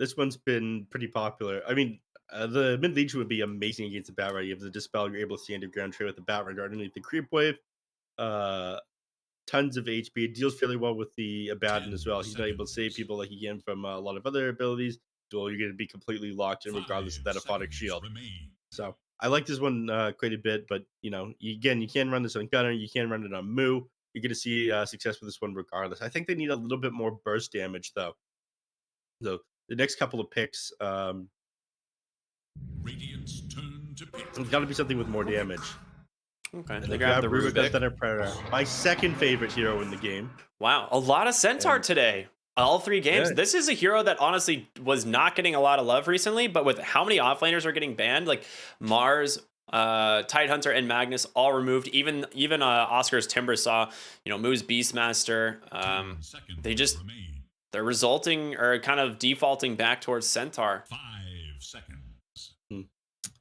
This one's been pretty popular. I mean, the Mid Legion would be amazing against the Bat Rider. You have the Dispel, you're able to stand your ground trade with the Bat Rider underneath the Creep Wave. Uh, Tons of HP. It deals fairly well with the Abaddon as 10 well. He's not able to save seconds. people like he can from a lot of other abilities. Duel, you're going to be completely locked in regardless of 5 that Aphotic seconds Shield. remain. So I like this one quite a bit, but again, you can run this on Gunner, you can run it on Moo. You're going to see success with this one regardless. I think they need a little bit more burst damage though. So the next couple of picks, Radiant's turn to pick. it's got to be something with more damage. Okay, And they they grabbed grab the Rubik on Rubik. Thunder Predator, my second favorite hero in the game. Wow, a lot of Centaur And today. All three yeah, games. This is a hero that honestly was not getting a lot of love recently, but with how many offlaners are getting banned, like Mars, Tidehunter, and Magnus all removed. Even Oscar's Timber Saw, Moo's Beastmaster. 10 seconds They just remain. they're resulting or kind of defaulting back towards Centaur. 5 seconds. hmm.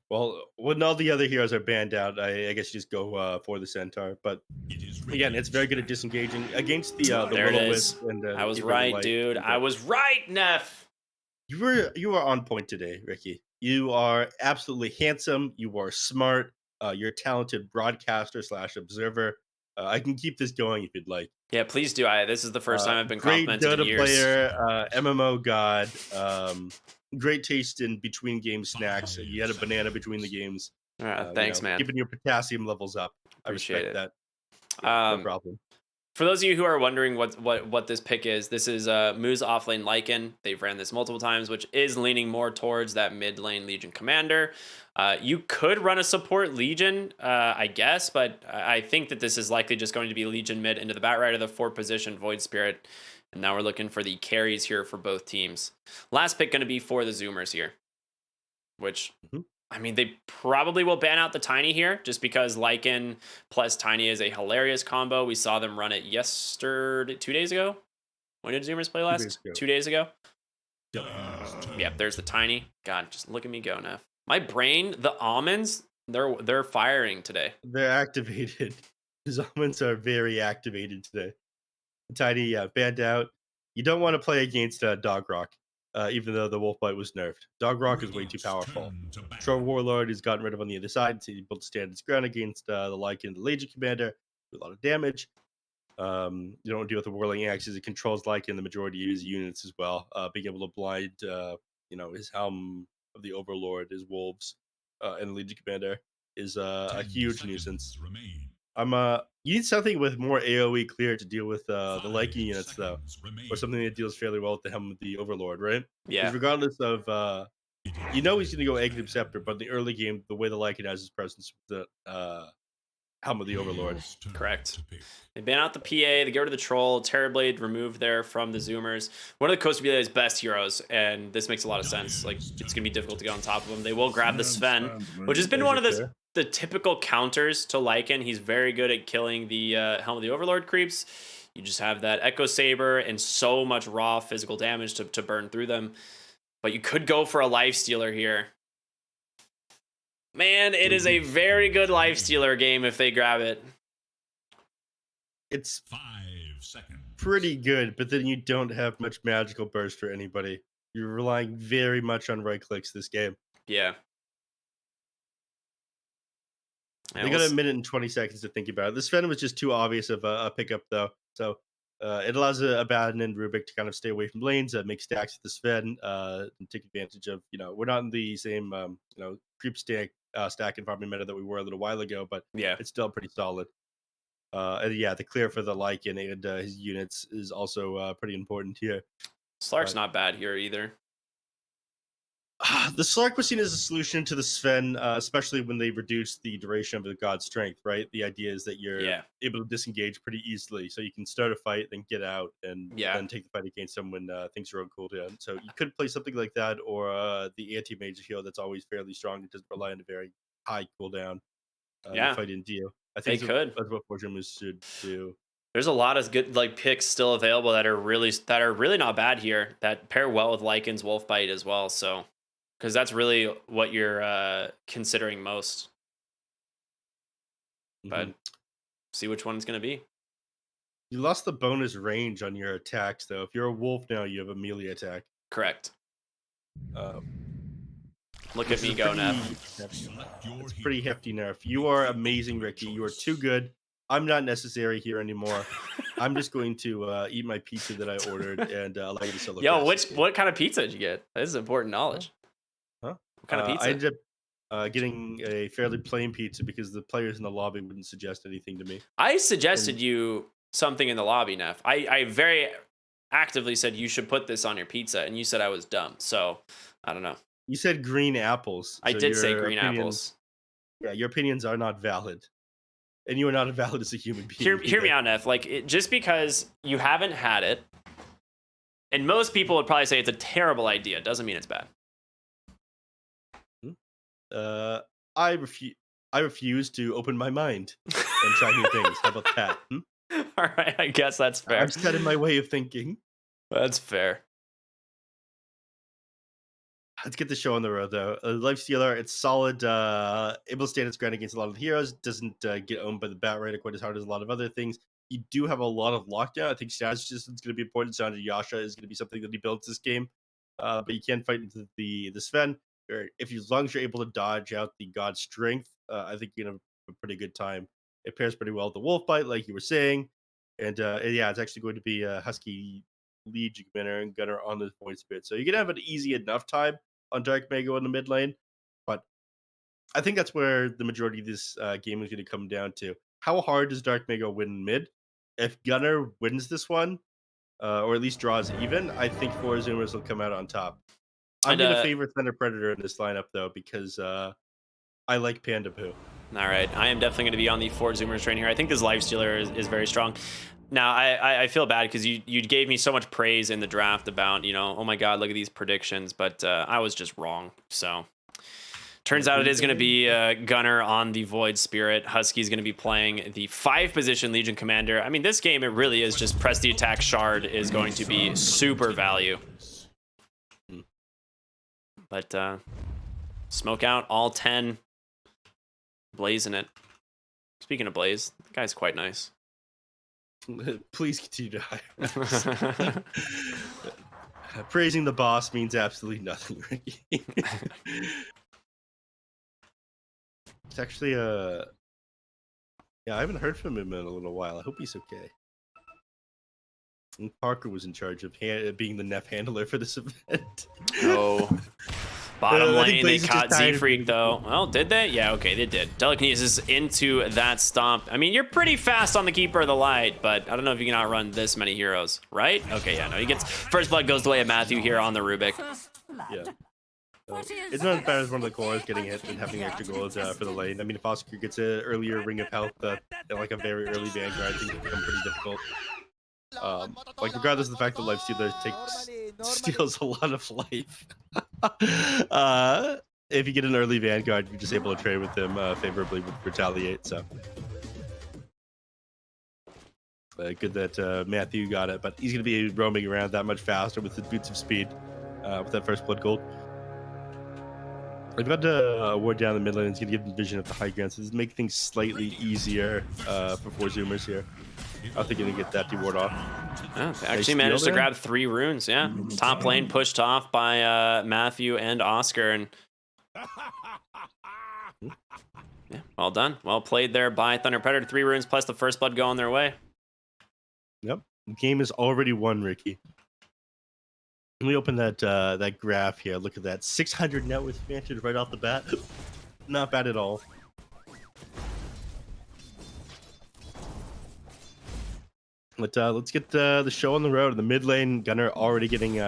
Well, when all the other heroes are banned out, I guess you just go for the Centaur. But It is again, it's very Radiant's good at turn. disengaging against the There it Will-O-Wisp is. and I was even the right, Light. dude. I was right, Neff. You were on point today, Ricky. You are absolutely handsome. You are smart. You're a talented broadcaster slash observer. I can keep this going if you'd like. Yeah, please do. This is the first time I've been Great complimented in Dota years. player, MMO god. Great taste in between game 5 snacks. You had a banana between the seconds. games. Thanks, man. Keeping your potassium levels up. I Appreciate respect it. that. Yeah, no Um, problem. for those of you who are wondering what this pick is, this is Moo's offlane Lycan. They've ran this multiple times, which is leaning more towards that mid lane Legion commander. You could run a support Legion, I guess, but I think that this is likely just going to be Legion mid into the Bat Rider, the 4 position Void Spirit. And now we're looking for the carries here for both teams. Last pick going to be for the Zoomers here, which Mhm. I mean, they probably will ban out the Tiny here just because Lycan plus Tiny is a hilarious combo. We saw them run it yesterday, 2 days ago. When did Zoomers play 2 days last? ago. 2 days ago? Yep. Yep, there's the Tiny. God, just look at me go, Neff. My brain, the almonds, they're firing today. They're activated. His almonds are very activated today. Tiny, yeah, banned out. You don't want to play against Dog Rock, even though the Wolf Bite was nerfed. Dog Rock is way too Radiant's powerful. turn to Troll battle. Warlord is gotten rid of on the other side, so he's able to stand his ground against the Lycan, the Legion Commander, do a lot of damage. You don't deal with the Whirling Axes. It controls Lycan, the majority of his units as well. Being able to blind, his Helm of the Overlord, his Wolves, and the Legion Commander is a 10 huge nuisance. seconds remain. You need something with more AoE clear to deal with the 5 Lycan units, though, seconds or remain. something that deals fairly well with the Helm of the Overlord, right? Because Yeah, regardless of It he's going to is go Exit Radiant's Scepter, but in the early game, the way the Lycan has his presence with the Helm of the Overlord. turn correct. Mm-hmm. To pick. They ban out the PA. They get rid of the Troll. Terrorblade removed there from the Zoomers. One of the Costa Bele's best heroes, and this makes a lot of sense. Like, it's going to be difficult to get on top of him. They will grab the Sven, which has been There's one your of clear. the typical counters to Lycan. He's very good at killing the Helm of the Overlord creeps. You just have that Echo Saber and so much raw physical damage to burn through them. But you could go for a Life Stealer here. Man, it is a very good Life Stealer game if they grab it. It's 5 seconds. pretty good, but then you don't have much magical burst for anybody. You're relying very much on right clicks this game. Yeah. They got a minute and 20 seconds to think about it. This Sven was just too obvious of a pickup, though. So it allows a Abaddon and Rubik to kind of stay away from lanes, make stacks with the Sven, and take advantage of, we're not in the same, creep stack and farming meta that we were a little while ago, but Yeah. it's still pretty solid. And yeah, the clear for the Lycan and his units is also pretty important here. Slark's But not bad here either. the Slark was seen as a solution to the Sven, especially when they reduced the duration of the God's strength, right? The idea is that you're Yeah. able to disengage pretty easily, so you can start a fight, then get out, and Yeah. then take the fight against someone things are on cooldown. So you could play something like that, or the anti-mage hero that's always fairly strong. It doesn't rely on a very high cooldown to Yeah. fight in deal. I They think could. that's what Fortune Moose should do. There's a lot of good picks still available that are really not bad here that pair well with Lycan's Wolfbite as well. So because that's really what you're considering most. Mhm. But see which one it's gonna be. You lost the bonus range on your attacks, though. If you're a wolf now, you have a melee attack. Correct. Uh, Look at which is me a go, pretty Neff. it's a pretty hefty nerf. You are amazing, Ricky. You are too good. I'm not necessary here anymore. I'm just going to eat my pizza that I ordered and allow you to solo Yo, cast this game. what kind of pizza did you get? This is important Huh? knowledge. Huh? What kind of I pizza? ended up getting a fairly plain pizza because the players in the lobby wouldn't suggest anything to me. I And suggested you something in the lobby, Neff. I very actively said you should put this on your pizza, and you said I was dumb. So I don't know. you said green apples, I so did say your green opinions, apples. yeah, your opinions are not valid, and you are not valid as a human being Hear me either. out, Neff. Like just because you haven't had it, and most people would probably say it's a terrible idea, doesn't mean it's bad. Hmm? Uh, I refuse. I refuse to open my mind and try new things. How about that? Hmm? All right, I guess that's fair. I'm set in my way of thinking. That's fair. Let's get the show on the road, though. Life Stealer, it's solid. Able to stand its ground against a lot of the heroes. Doesn't get owned by the Bat Rider quite as hard as a lot of other things. You do have a lot of lockdown. I think status just is going to be important. Sound Yasha is going to be something that he builds this game. But you can fight into the Sven. Or if you, as long as you're able to dodge out the God Strength, I think you're going to have a pretty good time. It pairs pretty well with the Wolf Bite, like you were saying. And yeah, it's actually going to be a Husky Legion Commander and Gunner on the Void Spirit. So you're going to have an easy enough time on Dark Mago in the mid lane. But I think that's where the majority of this game is going to come down to. How hard does Dark Mago win mid? If Gunner wins this one, or at least draws even, I think Four Zoomers will come out on top. I'm And going to favor Thunder Predator in this lineup, though, because I like Panda Poo. all right, I am definitely going to be on the Ford Zoomers train here. I think this Life Stealer is very strong. Now, I feel bad because you gave me so much praise in the draft about, oh my God, look at these predictions, but I was just wrong. So turns out it is going to be Gunner on the Void Spirit. Husky's going to be playing the 5-position Legion Commander. I mean, this game, it really is just press the attack shard is going to be super value. But smoke out all 10. Blazing it. Speaking of Blaze, the guy's quite nice. Please continue to hire. Praising the boss means absolutely nothing, Ricky. It's actually yeah, I haven't heard from him in a little while. I hope he's okay. And Parker was in charge of being the neph handler for this event. Oh. Bottom lane, they Blaze is caught just tired of Z-Freak, being- though. Well, did they? Yeah, okay, they did. Telekinesis into that stomp. I mean, you're pretty fast on the Keeper of the Light, but I don't know if you can outrun this many heroes, right? Okay, yeah, no, he gets... First blood goes the way of Matthew here on the Rubik. Yeah. It's not as bad as one of the cores getting hit and having extra gold for the lane. I mean, if Oscar gets an earlier Ring of Health, like a very early Vanguard, I think it become pretty difficult. Like regardless of the fact that Life Stealer steals a lot of life. If you get an early Vanguard, you're just able to trade with him favorably with Retaliate. So good that Matthew got it, but he's going to be roaming around that much faster with his boots of speed with that first blood gold. I've got a ward down the mid lane. It's going to give them vision of the high ground, so this make things slightly easier for Four Zoomers here. I think going to get that deward off. Oh, they actually managed to grab 3 runes, yeah. Top lane pushed off by Matthew and Oscar, and yeah, well done. Well played there by Thunder Predator. 3 runes plus the first blood going their way. Yep. The game is already won, Ricky. Let me open that graph here. Look at that. 600 net worth advantage right off the bat. Not bad at all. But let's get the show on the road. In the mid lane, Gunner already getting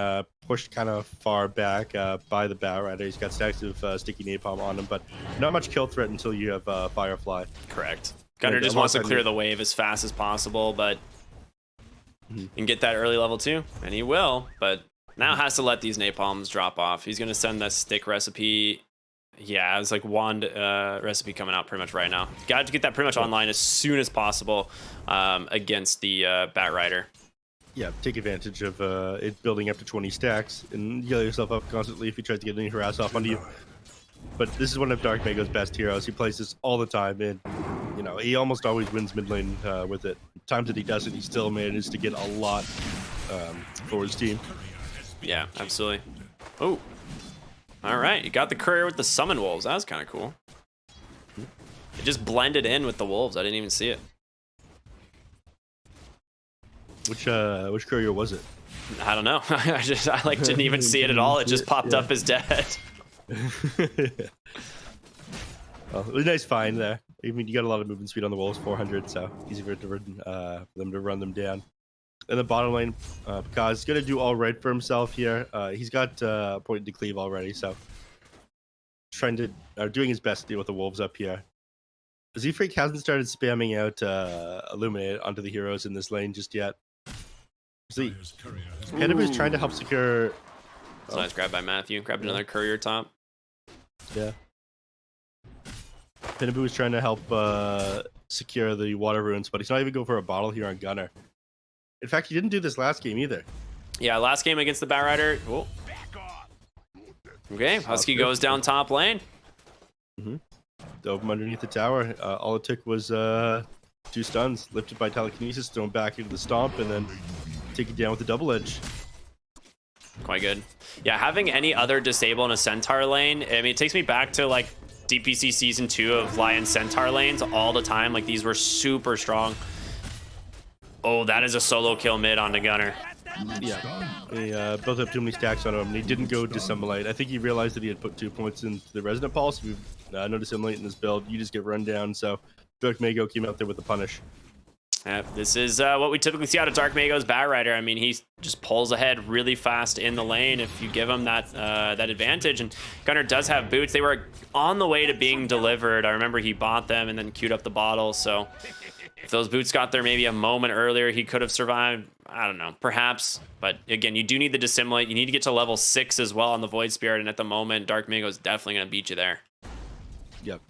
pushed kind of far back by the Bat Rider. He's got stacks of sticky napalm on him, but not much kill threat until you have Firefly. Correct. Gunner just wants to clear the wave as fast as possible, but and get that early level 2, and he will, but now has to let these napalms drop off. He's going to send that stick recipe. Yeah, it's like wand recipe coming out pretty much right now. Got to get that pretty much online as soon as possible against the Bat Rider. Yeah, take advantage of it building up to 20 stacks and heal yourself up constantly if he tries to get any harass off onto you. But this is one of Dark Mago's best heroes. He plays this all the time, and he almost always wins mid lane with it. Times that he doesn't, he still manages to get a lot for his team. Yeah, absolutely. Oh, All right, you got the courier with the summon wolves. That was kind of cool. It just blended in with the wolves. I didn't even see it. Which courier was it? I don't know. I like didn't even see it at all. It just popped up as dead. Well, it was a nice find there. I mean, you got a lot of movement speed on the wolves, 400, so easy for them to run them down. In the bottom lane, Picard's is going to do all right for himself here. He's got a point to cleave already, so doing his best to deal with the wolves up here. Z-Freak hasn't started spamming out Illuminate onto the heroes in this lane just yet. Panda is trying to help secure. So nice grab by Matthew. Grabbed another courier top. Yeah. Penabu is trying to help secure the water runes, but he's not even going for a bottle here on Gunner. In fact, he didn't do this last game either. Yeah, last game against the Bat Rider. Oh. Okay, Husky goes down top lane. Dove him underneath the tower. All it took was 2 stuns, lifted by telekinesis, thrown back into the stomp, and then take it down with the double edge. Quite good. Yeah, having any other disable in a Centaur lane, I mean, it takes me back to like DPC Season 2 of Lion Centaur lanes all the time. Like, these were super strong. Oh, that is a solo kill mid on the Gunner. Yeah, he built up too many stacks on him, and he didn't go Dissimulate. I think he realized that he had put 2 points into the Resonant Pulse. If you no Dissimulate in this build, you just get run down, so Dark Mago came out there with the punish. This is what we typically see out of Dark Mago's Bat Rider. I mean, he just pulls ahead really fast in the lane if you give him that that advantage. And Gunner does have boots. They were on the way to being delivered. I remember he bought them and then queued up the bottle. So if those boots got there maybe a moment earlier, he could have survived. I don't know, perhaps. But again, you do need the Dissimulate. You need to get to level 6 as well on the Void Spirit. And at the moment, Dark Mago is definitely going to beat you there. Yep.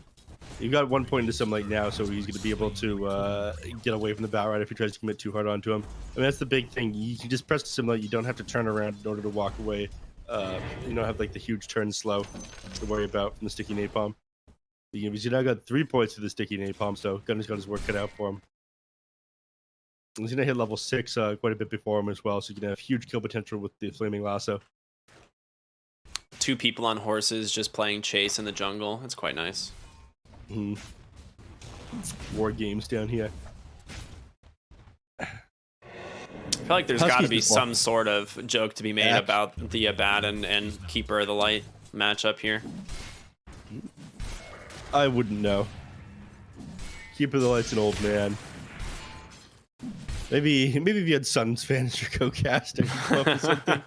You got 1 point into Dissimulate now, so he's going to be able to get away from the Bat Rider if he tries to commit too hard onto him. I mean, that's the big thing. You can just press Dissimulate. You don't have to turn around in order to walk away. You don't have like the huge turn slow to worry about from the sticky napalm. He's now got 3 points to the sticky napalm, so Gunner's got his work cut out for him. He's going to hit level 6 quite a bit before him as well, so he's going to have huge kill potential with the Flaming Lasso. 2 people on horses just playing chase in the jungle. It's quite nice. War games down here. I feel like there's got to be some sort of joke to be made about the Bat and Keeper of the Light matchup here. I wouldn't know. Keeper of the Light's an old man. Maybe if you had Suns fans your co-cast, I could come up with something.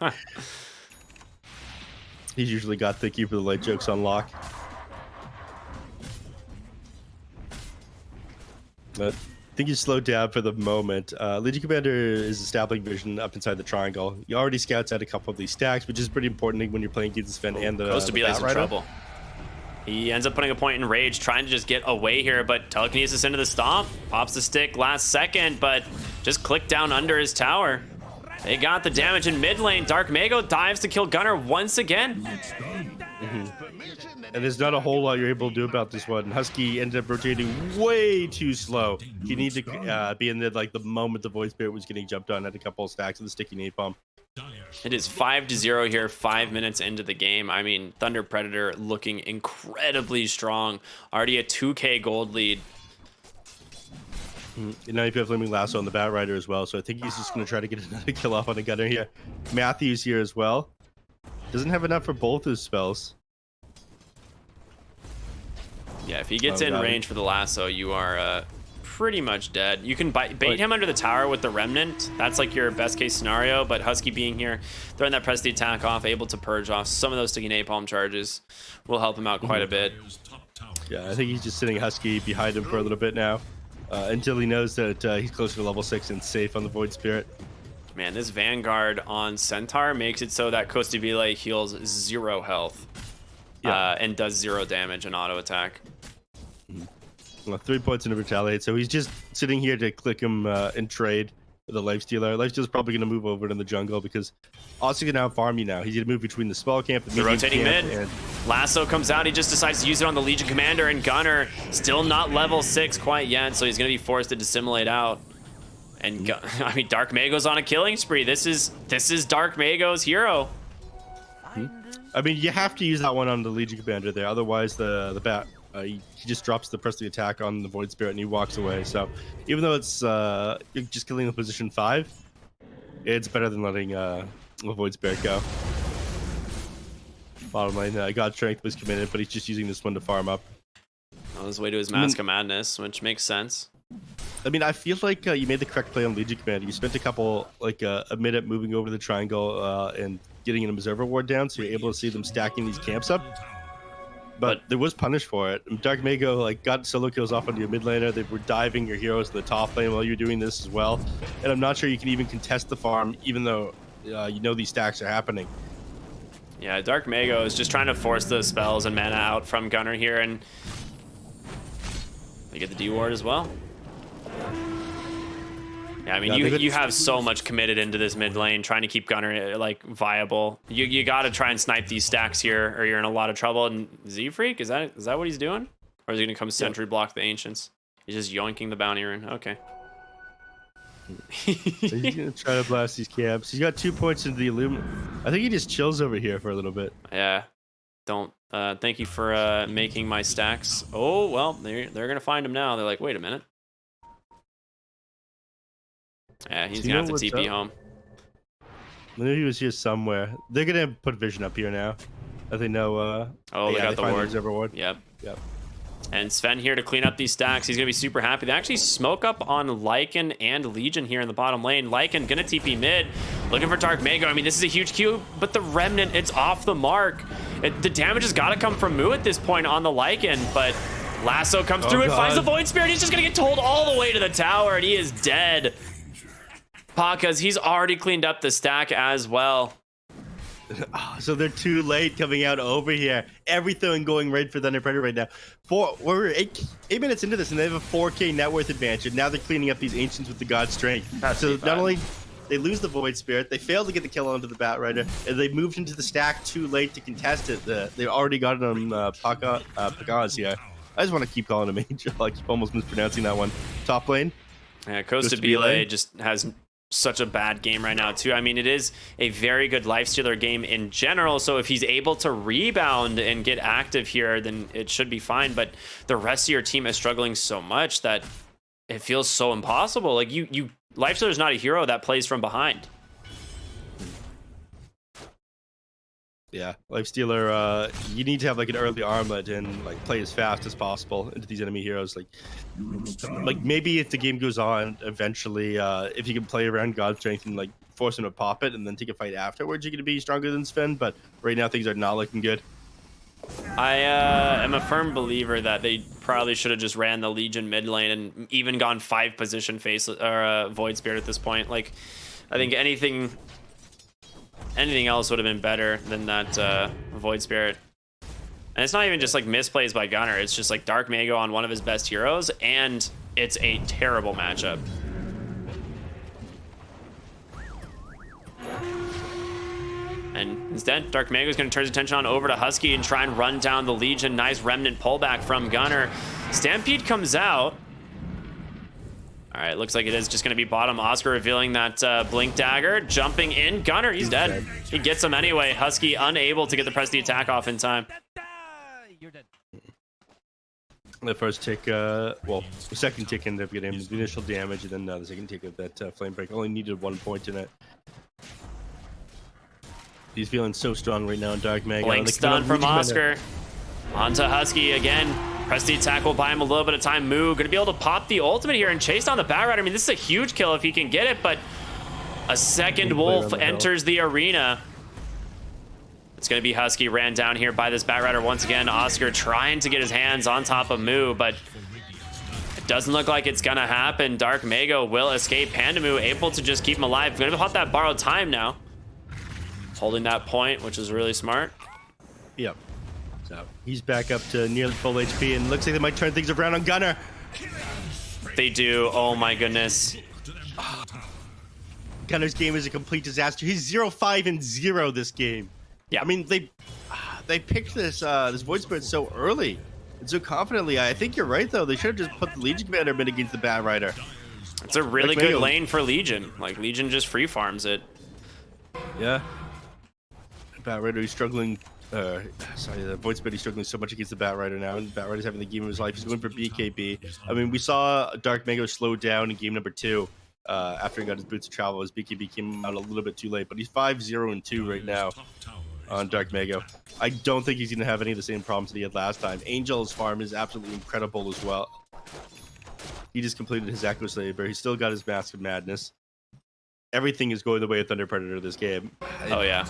He's usually got the Keeper of the Light jokes on lock. But I think he's slowed down for the moment. Legion Commander is establishing vision up inside the triangle. He already scouts out a couple of these stacks, which is pretty important when you're playing against Sven and the Supposed to be in trouble. He ends up putting a point in Rage, trying to just get away here, but telekinesis into the stomp, pops the stick last second, but just clicked down under his tower. They got the damage in mid lane. Dark Mago dives to kill Gunner once again. And there's not a whole lot you're able to do about this one. Husky ended up rotating way too slow. You need to be in there like the moment the Void Spirit was getting jumped on at a couple of stacks of the sticky napalm. It is 5-0 here, 5 minutes into the game. I mean, Thunder Predator looking incredibly strong. Already a 2K gold lead. And now you have Flaming Lasso on the Bat Rider as well, so I think he's just going to try to get another kill off on the Gunner here. Matthew's here as well. Doesn't have enough for both his spells. Yeah, if he gets in range for the lasso, you are pretty much dead. You can bait him under the tower with the Remnant. That's like your best case scenario, but Husky being here, throwing that press the attack off, able to purge off some of those sticky napalm charges will help him out quite a bit. Yeah, I think he's just sitting Husky behind him for a little bit now until he knows that he's closer to level 6 and safe on the Void Spirit. Man, this Vanguard on Centaur makes it so that Costabile heals 0 health and does 0 damage and auto attack. 3 points into Retaliate, so he's just sitting here to click him and trade with a Lifestealer. Lifestealer's probably going to move over to the jungle because Austin can now farm you now. He's going to move between the spell camp and the rotating camp mid. And Lasso comes out. He just decides to use it on the Legion Commander, and Gunner still not level 6 quite yet, so he's going to be forced to dissimulate out. And I mean, Dark Mago's on a killing spree. This is Dark Mago's hero. I mean, you have to use that one on the Legion Commander there. Otherwise, the bat he just drops the press the attack on the Void Spirit and he walks away. So even though it's you're just killing the position 5, it's better than letting the Void Spirit go. Bottom line, God Strength was committed, but he's just using this one to farm up. On his way to his Mask of Madness, which makes sense. I mean, I feel like you made the correct play on Legion Commander. You spent a couple, like a minute moving over the triangle and getting an Observer Ward down, so you're able to see them stacking these camps up. But there was punish for it. Dark Mago got solo kills off on your mid laner. They were diving your heroes to the top lane while you're doing this as well. And I'm not sure you can even contest the farm, even though you know these stacks are happening. Yeah, Dark Mago is just trying to force the spells and mana out from Gunnar here, and they get the D ward as well. Yeah, I mean, you have so much committed into this mid lane, trying to keep Gunnar like viable. You got to try and snipe these stacks here, or you're in a lot of trouble. And Z-Freak, is that what he's doing, or is he gonna come sentry block the Ancients? He's just yoinking the bounty rune. Okay. He's gonna try to blast these camps. He's got 2 points into the Illum. I think he just chills over here for a little bit. Yeah. Don't. Thank you for making my stacks. Oh well, they're gonna find him now. They're like, wait a minute. Yeah, he's gonna have to TP home. I knew he was here somewhere. They're gonna put vision up here now. I think no. Oh, they got the ward. Yep. And Sven here to clean up these stacks. He's gonna be super happy. They actually smoke up on Lycan and Legion here in the bottom lane. Lycan gonna TP mid, looking for Dark Mago. I mean, this is a huge Q, but the Remnant, it's off the mark. The damage has got to come from Moo at this point on the Lycan, but Lasso comes through and finds the Void Spirit. He's just gonna get told all the way to the tower, and he is dead. Pakas, he's already cleaned up the stack as well. So they're too late coming out over here. Everything going right for Thunder Predator right now. We're 8 minutes into this, and they have a 4K net worth advantage. And now they're cleaning up these Ancients with the God Strength. So not only they lose the Void Spirit, they fail to get the kill onto the Bat Rider, and they moved into the stack too late to contest it. They already got it on Pakas here. I just want to keep calling him Angel. I keep almost mispronouncing that one. Top lane. Yeah, Costa Belay just has such a bad game right now too. I mean, it is a very good lifestealer game in general, so if he's able to rebound and get active here, then it should be fine. But the rest of your team is struggling so much that it feels so impossible. Like lifestealer is not a hero that plays from behind. Yeah, Lifestealer, you need to have like an early armlet and like play as fast as possible into these enemy heroes. Like maybe if the game goes on eventually, if you can play around God Strength and like force him to pop it and then take a fight afterwards, you're gonna be stronger than Sven. But right now things are not looking good. I am a firm believer that they probably should have just ran the Legion mid lane and even gone 5 position face or Void Spirit at this point. Like, I think anything else would have been better than that Void Spirit. And it's not even just like misplays by Gunnar. It's just like Dark Mago on one of his best heroes, and it's a terrible matchup. And instead, Dark Mago is going to turn his attention on over to Husky and try and run down the Legion. Nice Remnant pullback from Gunnar. Stampede comes out. All right, looks like it is just going to be bottom. Oscar revealing that Blink Dagger, jumping in. Gunnar, he's dead. He gets him anyway. Husky unable to get the press the attack off in time. You're dead. The first tick, well, the second tick ended up getting the initial damage, and then the second tick of that flame break only needed 1 point in it. He's feeling so strong right now in Dark Mago. Blink stun from Oscar. Onto Husky again. Press the attack will buy him a little bit of time. Moo gonna be able to pop the ultimate here and chase down the Bat Rider. I mean, this is a huge kill if he can get it, but a second wolf enters the arena. It's gonna be Husky ran down here by this Bat Rider once again. Oscar trying to get his hands on top of Moo, but it doesn't look like it's gonna happen. Dark Mago will escape. Pandamoo able to just keep him alive. Gonna pop that borrowed time now. Holding that point, which is really smart. Yep. So he's back up to nearly full HP, and looks like they might turn things around on Gunnar. They do. Oh my goodness. Gunnar's game is a complete disaster. He's 0-5-0 this game. Yeah. I mean, they picked this this Void Spirit so early and so confidently. I think you're right, though. They should have just put the Legion Commander mid against the Bat Rider. It's a really good lane for Legion. Like, Legion just free farms it. Yeah. Bat Rider is struggling Uh, sorry, the Void Spirit is struggling so much against the Batrider now, and Batrider's having the game of his life. He's going for BKB. I mean, we saw Dark Mango slow down in game number 2 after he got his boots of travel. His BKB came out a little bit too late, but he's 5-0-2 right now on Dark Mango. I don't think he's going to have any of the same problems that he had last time. Angel's farm is absolutely incredible as well. He just completed his Echo Saber. He's still got his Mask of Madness. Everything is going the way of Thunder Predator this game. Oh, yeah.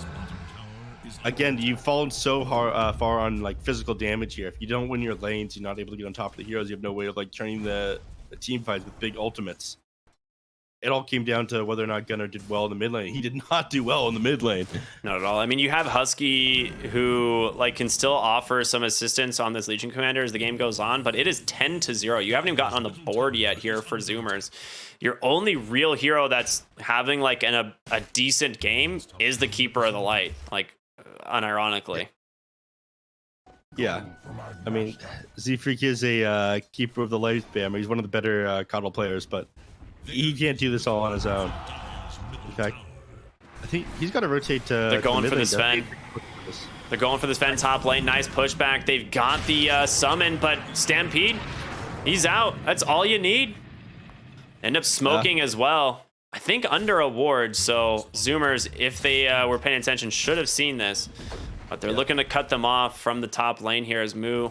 Again, you've fallen so far on like physical damage here. If you don't win your lanes, you're not able to get on top of the heroes. You have no way of like turning the team fights with big ultimates. It all came down to whether or not Gunnar did well in the mid lane. He did not do well in the mid lane. Not at all. I mean, you have Husky who like can still offer some assistance on this Legion Commander as the game goes on, but it is 10-0. You haven't even gotten on the board yet here for Zoomers. Your only real hero that's having like a decent game is the Keeper of the Light, like unironically. Yeah, I mean, Z-Freak is a Keeper of the Light spammer. He's one of the better Coddle players, but he can't do this all on his own. In fact, I think he's got to rotate to. They're going for the Sven. They're going for the Sven top lane. Nice pushback. They've got the summon, but Stampede, he's out. That's all you need. End up smoking as well. I think under a ward, so Zoomers, if they were paying attention, should have seen this. But they're looking to cut them off from the top lane here as Moo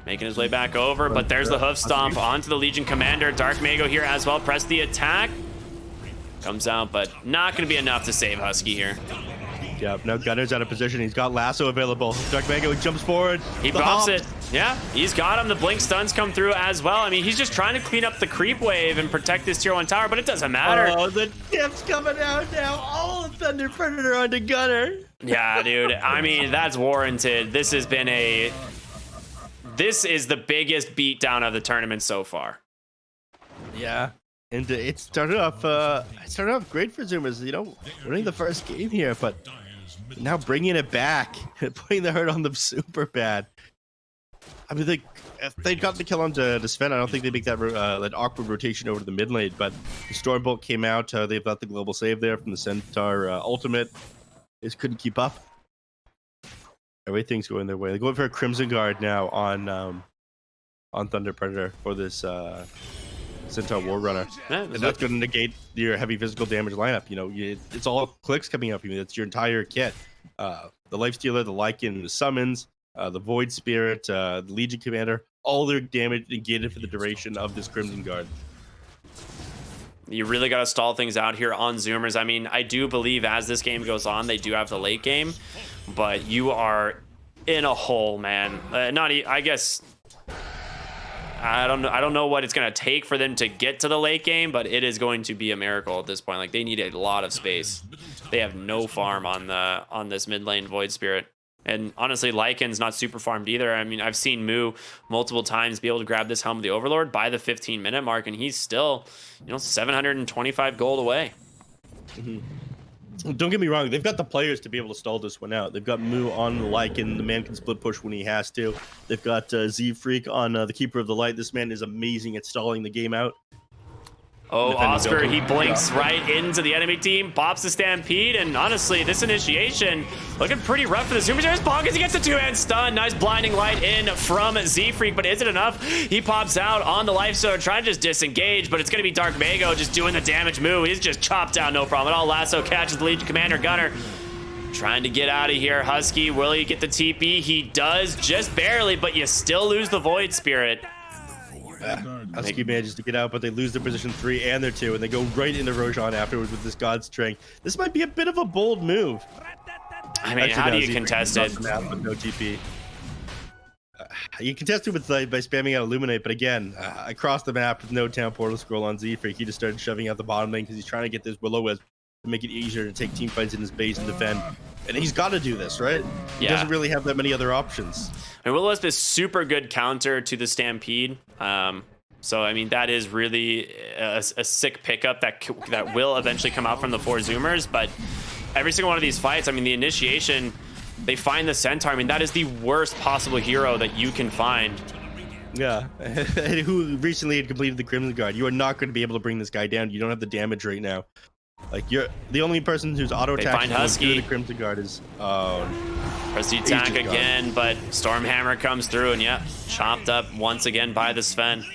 making his way back over. But there's the hoof stomp onto the Legion Commander. Dark Mago here as well. Press the attack. Comes out, but not going to be enough to save Husky here. Yeah, now Gunner's out of position. He's got Lasso available. Dark Mago jumps forward. He buffs it. Yeah, he's got him. The Blink stuns come through as well. I mean, he's just trying to clean up the creep wave and protect this tier 1 tower, but it doesn't matter. Oh, the tip's coming out now. All of Thunder Predator onto Gunner. Yeah, dude. I mean, that's warranted. This has been this is the biggest beatdown of the tournament so far. Yeah. And it started off great for Zoomers, you know, winning the first game here, but now bringing it back, putting the hurt on them super bad. I mean, if they'd gotten the kill onto Sven, I don't think they'd make that awkward rotation over to the mid lane, but the Stormbolt came out. They've got the global save there from the Centaur ultimate. They just couldn't keep up. Everything's going their way. They're going for a Crimson Guard now on Thunder Predator for this Centaur War Runner. Yeah, and that's going to negate your heavy physical damage lineup. You know, it's all clicks coming up. I mean, it's your entire kit. The Lifestealer, the Lycan, the Summons, the Void Spirit, the Legion Commander, all their damage negated for the duration of this Crimson Guard. You really got to stall things out here on Zoomers. I mean, I do believe as this game goes on, they do have the late game, but you are in a hole, man. I guess I don't know what it's going to take for them to get to the late game, but it is going to be a miracle at this point. Like, they need a lot of space. They have no farm on this mid lane Void Spirit. And honestly, Lycan's not super farmed either. I mean, I've seen Moo multiple times be able to grab this Helm of the Overlord by the 15-minute mark, and he's still, 725 gold away. Mm-hmm. Don't get me wrong, they've got the players to be able to stall this one out. They've got Moo on the Lycan, the man can split push when he has to. They've got Z-Freak on the Keeper of the Light. This man is amazing at stalling the game out. Oh, Oscar, he blinks right into the enemy team, pops the Stampede, and honestly, this initiation looking pretty rough for the Zoomers. There's Bonkers, he gets a two-hand stun. Nice blinding light in from Z-Freak, but is it enough? He pops out on the Lifestealer, trying to just disengage, but it's going to be Dark Mago just doing the damage move. He's just chopped down, no problem at all. Lasso catches the Legion Commander Gunner. Trying to get out of here. Husky, will he get the TP? He does, just barely, but you still lose the Void Spirit. Husky manages to get out, but they lose their position 3 and their 2, and they go right into Roshan afterwards with this God Strength. This might be a bit of a bold move. I mean, how do you contest it? With no TP. You contest it with by spamming out Illuminate, but again, across the map with no town portal scroll on Z-Freak, he just started shoving out the bottom lane because he's trying to get this Will-O-Wisp to make it easier to take team fights in his base and defend. And he's got to do this, right? He doesn't really have that many other options. And Will-O-Wisp is super good counter to the Stampede. So, I mean, that is really a sick pickup that will eventually come out from the 4 Zoomers. But every single one of these fights, I mean, the initiation, they find the Centaur. I mean, that is the worst possible hero that you can find. Yeah, who recently had completed the Crimson Guard. You are not going to be able to bring this guy down. You don't have the damage right now. Like, you're the only person who's auto They attacking find going through Husky. the Crimson Guard is Press the he's attack just gone. again, but Stormhammer comes through, and yep, chopped up once again by the Sven.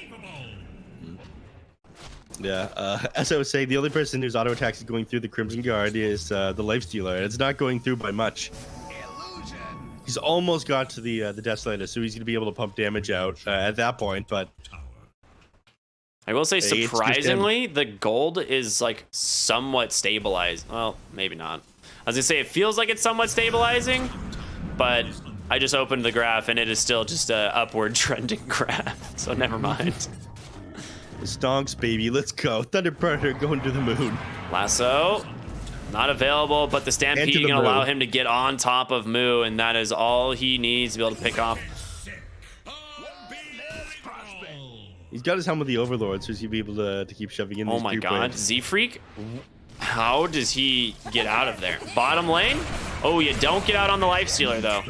Yeah, as I was saying, the only person whose auto attacks is going through the Crimson Guard is the Lifestealer, and it's not going through by much. He's almost got to the Desolator, so he's going to be able to pump damage out at that point, but I will say, it's just him. surprisingly, the gold is like somewhat stabilized. Well, maybe not. I was gonna say it feels like it's somewhat stabilizing, but I just opened the graph and it is still just a upward trending graph. So never mind. Stonks, baby, let's go. Thunder Predator going to the moon. Lasso, not available, but the Stampede the can allow Moo. him to get on top of Moo, and that is all he needs to be able to pick off. He's got his helmet of the Overlord, so he's gonna be able to keep shoving in. Oh these my creep god, waves. Z-Freak? How does he get out of there? Bottom lane? Oh, you don't get out on the Lifestealer, though.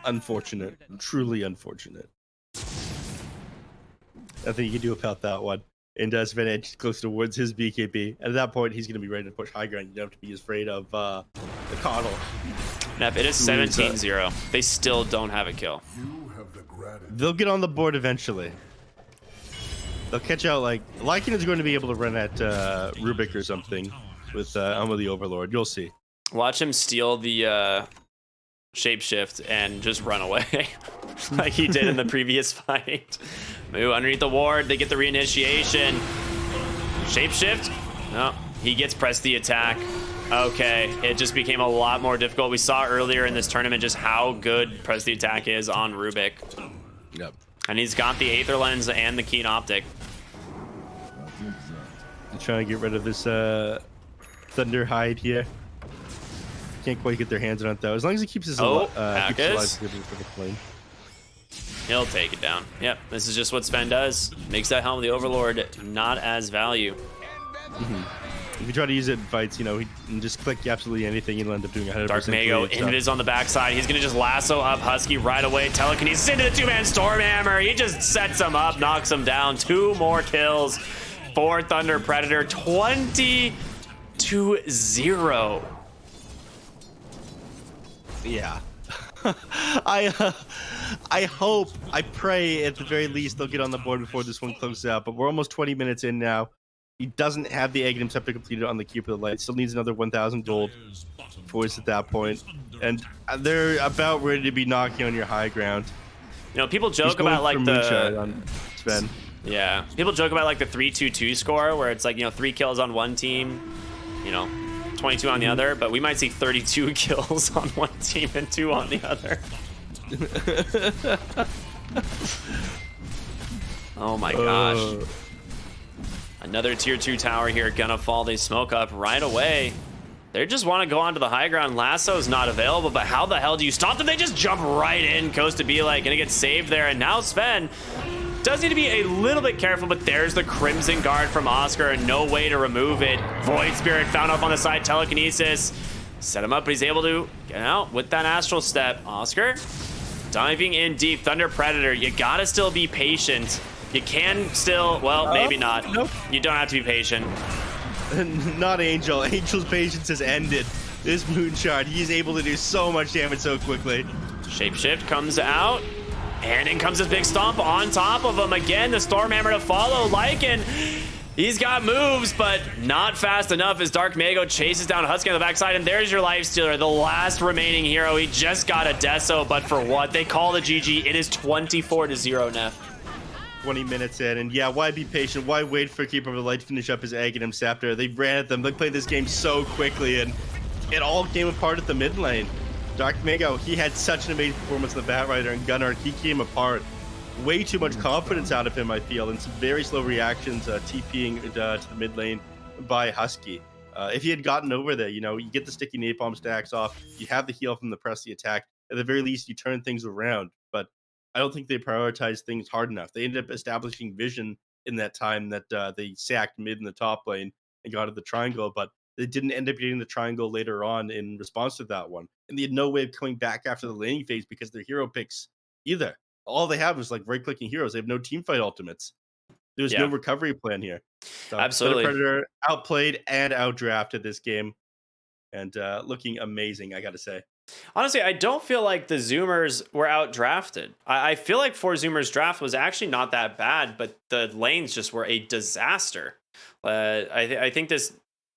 Unfortunate, truly unfortunate. Nothing you can do about that one. And Sven edges close towards his BKB. And at that point, he's gonna be ready to push high ground. You don't have to be afraid of the coddle. Nep, it is 17-0. They still don't have a kill. They'll get on the board eventually. They'll catch out, like, Lycan is going to be able to run at Rubik or something with Elmo the Overlord. You'll see. Watch him steal the shapeshift and just run away like he did in the previous fight. Moo underneath the ward. They get the reinitiation. Shapeshift? No, he gets pressed the attack. Okay, it just became a lot more difficult. We saw earlier in this tournament just how good press the attack is on Rubik. Yep. And he's got the Aether Lens and the Keen Optic. They're trying to get rid of this Thunder Hide here. Can't quite get their hands on it though. As long as he keeps his keeps Bacchus. alive for the flame. He'll take it down. Yep, this is just what Sven does. Makes that Helm of the Overlord not as value. If you try to use it in fights, you know, he can just click absolutely anything. He'll end up doing 100%. Dark Mago, Invis on the backside. He's gonna just lasso up Husky right away. Telekinesis into the two-man Stormhammer. He just sets him up, knocks him down. 2 more kills for Thunder Predator. 20-0. Yeah. I hope, I pray at the very least they'll get on the board before this one closes out, but we're almost 20 minutes in now. He doesn't have the Aghanim Scepter completed on the Keeper of the Light. Still needs another 1,000 gold for us at that point. And they're about ready to be knocking on your high ground. You know, people joke about like the on Sven. Yeah, people joke about like the 3-2-2 score where it's like, you know, 3 kills on one team, you know, 22 on the other, but we might see 32 kills on one team and 2 on the other. Oh my gosh. Another tier 2 tower here gonna fall. They smoke up right away. They just want to go onto the high ground. Lasso's not available, but how the hell do you stop them? They just jump right in. Coast to be like, gonna get saved there. And now Sven does need to be a little bit careful, but there's the Crimson Guard from Oscar and no way to remove it. Void Spirit found up on the side. Telekinesis set him up, but he's able to get out with that Astral Step. Oscar diving in deep. Thunder Predator, you gotta still be patient. You can still, well, maybe not. Nope. You don't have to be patient. Not Angel. Angel's patience has ended. This Moonshard, he's able to do so much damage so quickly. Shapeshift comes out, and in comes his big stomp on top of him. Again, the Stormhammer to follow. Lycan, he's got moves, but not fast enough as Dark Mago chases down Husky on the backside, and there's your Lifestealer, the last remaining hero. He just got a Deso, but for what? They call the GG. It is 24-0 now. 20 minutes in, and yeah, why be patient? Why wait for Keeper of the Light to finish up his Aghanim Scepter? They ran at them. They played this game so quickly, and it all came apart at the mid lane. Dark Mago, he had such an amazing performance in the Batrider, and Gunnar, he came apart. Way too much confidence out of him, I feel, and some very slow reactions TPing to the mid lane by Husky. If he had gotten over there, you know, you get the sticky napalm stacks off, you have the heal from the press the attack, at the very least, you turn things around. But I don't think they prioritized things hard enough. They ended up establishing vision in that time that they sacked mid in the top lane and got to the triangle, but they didn't end up getting the triangle later on in response to that one. And they had no way of coming back after the laning phase because their hero picks either. All they have is like right-clicking heroes. They have no teamfight ultimates. There's no Yeah, recovery plan here. So Thunder absolutely. Predator outplayed and outdrafted this game, and looking amazing, I gotta say. Honestly, I don't feel like the Zoomers were out drafted. I feel like four Zoomers draft was actually not that bad, but the lanes just were a disaster. I think this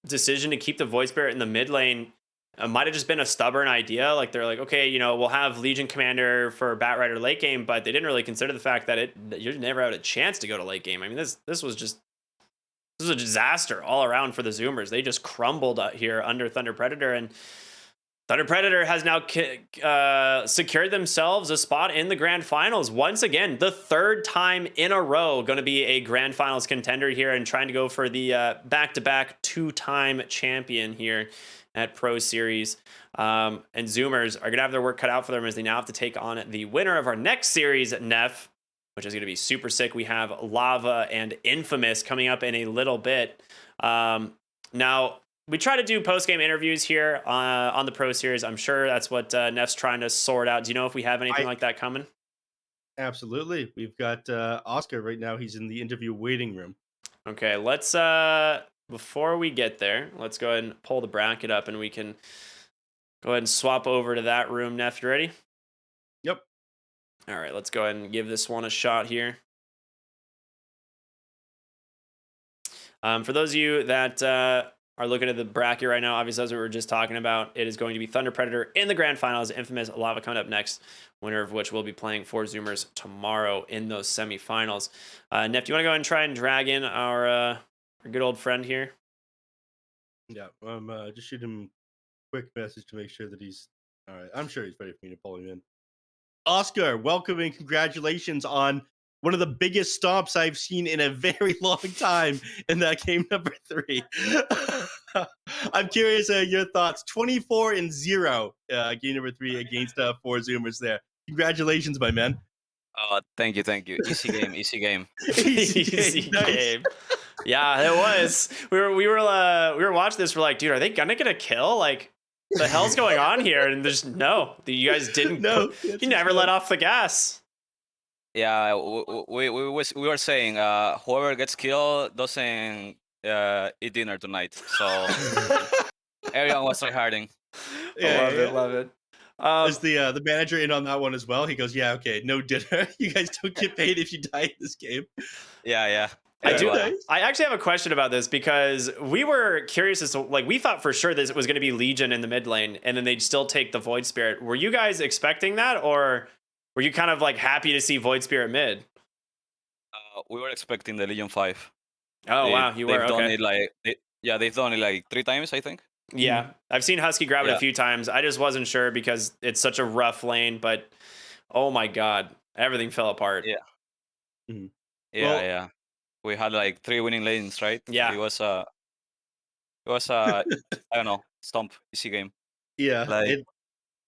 decision to keep the Void Spirit in the mid lane might have just been a stubborn idea. Like they're like, okay, we'll have Legion Commander for Bat Rider late game, but they didn't really consider the fact that you never had a chance to go to late game. I mean, this was a disaster all around for the Zoomers. They just crumbled here under Thunder Predator, and Thunder Predator has now secured themselves a spot in the grand finals. Once again, the third time in a row, going to be a grand finals contender here and trying to go for the back-to-back two-time champion here at Pro Series. And Zoomers are going to have their work cut out for them as they now have to take on the winner of our next series, neph, which is going to be super sick. We have Lava and Infamous coming up in a little bit. Now, we try to do post-game interviews here on the Pro Series. I'm sure that's what neph's trying to sort out. Do you know if we have anything I like that coming? Absolutely. We've got Oscar right now. He's in the interview waiting room. Okay, let's before we get there, let's go ahead and pull the bracket up and we can go ahead and swap over to that room. Neph, you ready? Yep. All right, let's go ahead and give this one a shot here. For those of you that are looking at the bracket right now, obviously, as we were just talking about, it is going to be Thunder Predator in the grand finals, Infamous, Lava coming up next, winner of which will be playing for Zoomers tomorrow in those semifinals. Neff, do you want to go ahead and try and drag in our good old friend here? Yeah. I'm just shooting him a quick message to make sure that he's all right. I'm sure he's ready for me to pull him in. Oscar, welcome and congratulations on one of the biggest stomps I've seen in a very long time in that game number 3. I'm curious your thoughts. 24-0 game number 3 against 4 Zoomers there. Congratulations, my man. Thank you, thank you. Easy game, easy game. Easy Easy game. Nice. game. Yeah, it was. We were watching this. We're like, dude, are they gonna get a kill? Like, the hell's going on here? And there's no. You guys didn't. No, You never let off the gas. Yeah, we were saying whoever gets killed doesn't eat dinner tonight. So everyone was tryharding. Love it. Is the manager in on that one as well? He goes, yeah, okay, no dinner. You guys don't get paid if you die in this game. Yeah. I do. Everyone. I actually have a question about this because we were curious as to, like, we thought for sure this was going to be Legion in the mid lane, and then they'd still take the Void Spirit. Were you guys expecting that, or were you kind of like happy to see Void Spirit mid? We were expecting the Legion 5. Oh wow, you were They've done okay. it like they've done it like 3 times, I think. Yeah, I've seen Husky grab it a Yeah. few times. I just wasn't sure because it's such a rough lane, but oh my god, everything fell apart. Yeah. Mhm. Yeah, Well- yeah. We had like 3 winning lanes, right? Yeah. It was I don't know, stomp, easy game. Yeah, Like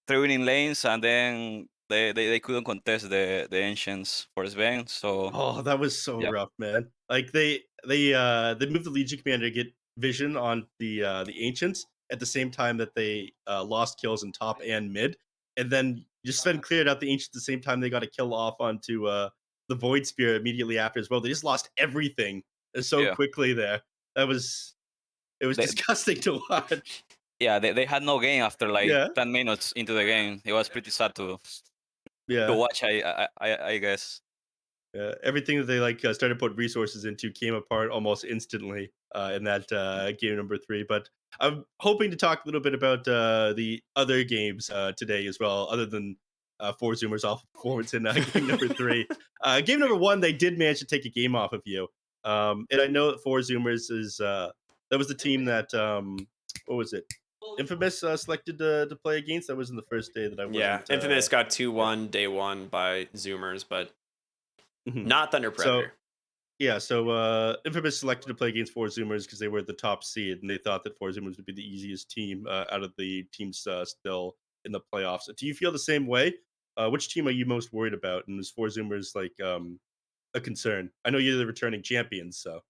3 winning lanes, and then they couldn't contest the ancients for Sven. So oh, that was so yeah. rough, man. Like they moved the Legion Commander to get vision on the ancients at the same time that they lost kills in top and mid, and then just Sven cleared out the ancients at the same time they got a kill off onto the Void Spear immediately after as well. They just lost everything so Yeah. quickly there. It was They- disgusting to watch. Yeah, they had no game after like Yeah. 10 minutes into the game. It was pretty sad to Yeah. watch. I guess. Everything that they started putting resources into came apart almost instantly in that game number 3. But I'm hoping to talk a little bit about the other games today as well, other than four Zoomers off performance in game number 3. Game number 1, they did manage to take a game off of you, and I know that four Zoomers is that was the team that what was it? Infamous selected to play against. That was in the first day that I wasn't. Yeah, Infamous got 2-1 day 1 by Zoomers, but Mhm. not Thunder Predator. Yeah, so Infamous selected to play against four Zoomers because they were the top seed, and they thought that four Zoomers would be the easiest team out of the teams still in the playoffs. Do you feel the same way? Which team are you most worried about? And is four Zoomers a concern? I know you're the returning champions, so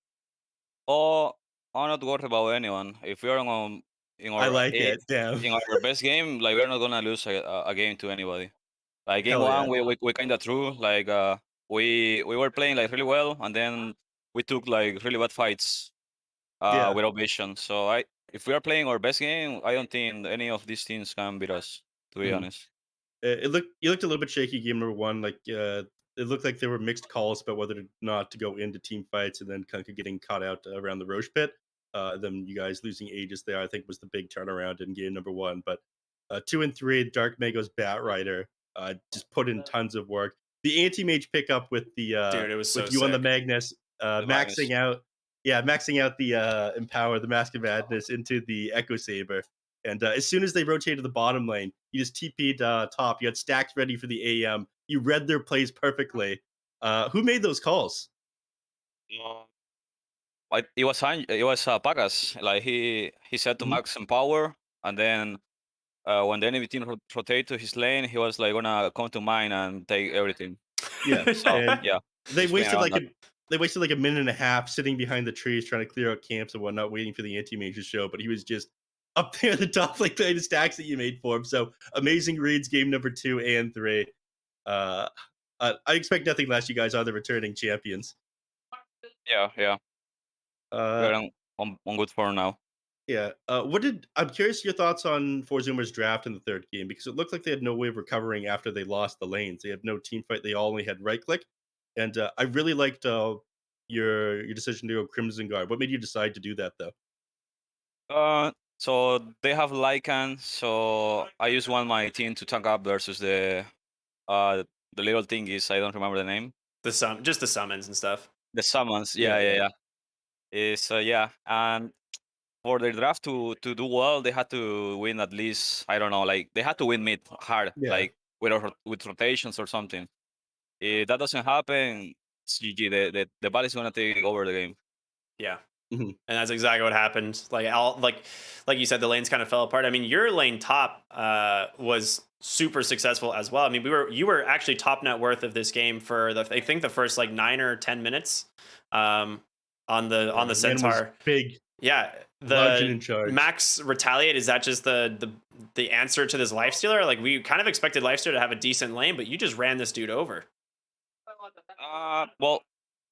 Oh, I'm not worried about anyone. If we're in I our like it. Damn. in our best game, like we're not gonna lose a game to anybody. Like game Hell yeah. one, we kind of threw like we were playing like really well, and then we took like really bad fights Yeah. without vision. So if we are playing our best game, I don't think any of these teams can beat us. To be Mhm. honest. It looked you looked a little bit shaky game number 1, like, it looked like there were mixed calls about whether or not to go into team fights, and then Kunkka getting caught out around the Roche pit. Then you guys losing Aegis there, I think, was the big turnaround in game number 1, but, 2 and 3, Dark Mago's Batrider, just put in tons of work. The anti-mage pickup Dude, it was so with you on the sick. Magnus, The Magnus. maxing out the, Empower, the Mask of Madness into the Echo Saber. And as soon as they rotated the bottom lane, you just TP'd top. You had stacks ready for the AM. You read their plays perfectly. Who made those calls? It was Pagas. Like he said to Mhm. Max Empower, and then when the enemy team rotate to his lane, he was like gonna come to mine and take everything. Yeah, So and yeah, they he's playing wasted around like that. a they wasted like a minute and a half sitting behind the trees trying to clear out camps and whatnot, waiting for the anti-mage to show. But he was just up there at the top, like playing the stacks that you made for him. So amazing reads, game number 2 and 3. Uh, I expect nothing less. You guys are the returning champions. Yeah. Uh, We're on good form now. Yeah. What did I'm curious your thoughts on Forzumer's draft in the third game because it looked like they had no way of recovering after they lost the lanes. They had no team fight. They all only had right click, and I really liked your decision to go Crimson Guard. What made you decide to do that though? So they have Lycan, so I use one my team to tank up versus uh the little thing is I don't remember the name. Just the summons and stuff. The summons, Yeah, yeah. Is yeah, and for their draft to do well, they had to win at least I don't know, like they had to win mid hard, yeah. like with rotations or something. If that doesn't happen, it's GG. The ball is gonna take over the game. Yeah. Mhm. And that's exactly what happened. Like you said, the lanes kind of fell apart. I mean, your lane top was super successful as well. I mean, you were actually top net worth of this game for I think the first like 9 or 10 minutes on Yeah, the man was Centaur. big, Yeah, large, and the in charge. max retaliate, is that just the answer to this lifestealer? Like we kind of expected lifestealer to have a decent lane, but you just ran this dude over. Well,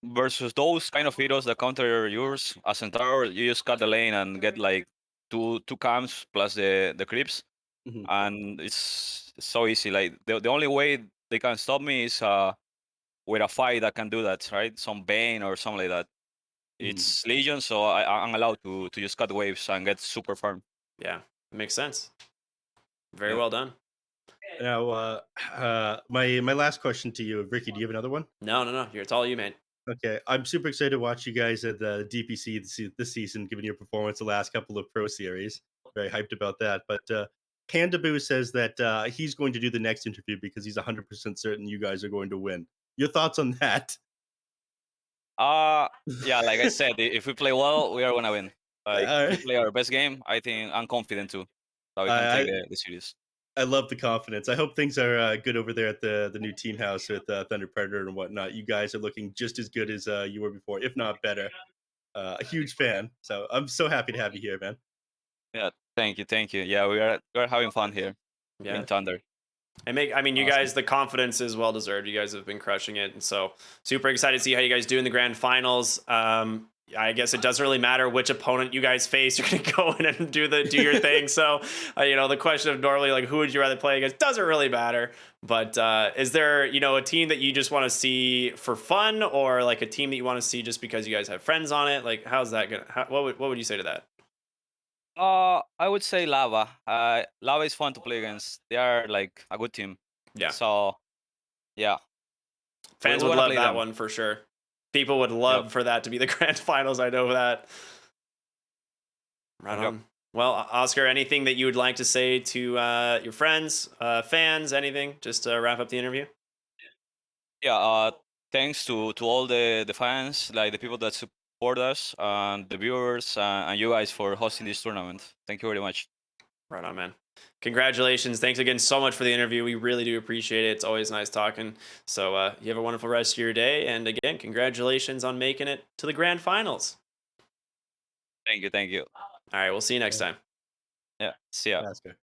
versus those kind of heroes that counter yours, as Centaur, you just cut the lane and get like two camps plus the creeps, Mhm, and it's so easy. Like the only way they can stop me is with a fight that can do that, right? Some Bane or something like that. mhm. It's Legion, so I'm allowed to just cut waves and get super farm. Yeah, it makes sense. Very Yeah. well done. Now, my last question to you, Ricky. Do you have another one? No. It's all you, man. Okay, I'm super excited to watch you guys at the DPC this season, given your performance the last couple of Pro Series. Very hyped about that. But Pandaboo says that he's going to do the next interview because he's 100% certain you guys are going to win. Your thoughts on that? Yeah, like I said, if we play well, we are gonna win. Like if we I, play our best game, I think I'm confident too that we can take I the series. I love the confidence. I hope things are good over there at the new team house with Thunder Predator and whatnot. You guys are looking just as good as you were before, if not better. A huge fan, so I'm so happy to have you here, man. Yeah, thank you. Yeah, we are having fun here Yeah. in Thunder. I mean, you Awesome. guys, the confidence is well deserved. You guys have been crushing it, and so super excited to see how you guys do in the grand finals. I guess it doesn't really matter which opponent you guys face. You're gonna go in and do your thing. So, the question of normally like who would you rather play against doesn't really matter. But is there a team that you just want to see for fun, or like a team that you want to see just because you guys have friends on it? Like, how's that gonna? What would you say to that? I would say Lava. Lava is fun to play against. They are like a good team. Yeah, So yeah, fans we would wanna love play that them. one for sure. People would Yep. love for that to be the grand finals. I know that. Right Yep. on. Well, Oscar, anything that you would like to say to your friends, fans, anything, just to wrap up the interview? Yeah. Thanks to all the fans, like the people that support us, and the viewers, and you guys for hosting this tournament. Thank you very much. Right on, man. Congratulations. Thanks again so much for the interview. We really do appreciate it. It's always nice talking. So you have a wonderful rest of your day. And again, congratulations on making it to the grand finals. Thank you. All right, we'll see you next time. Yeah. See ya. Oscar.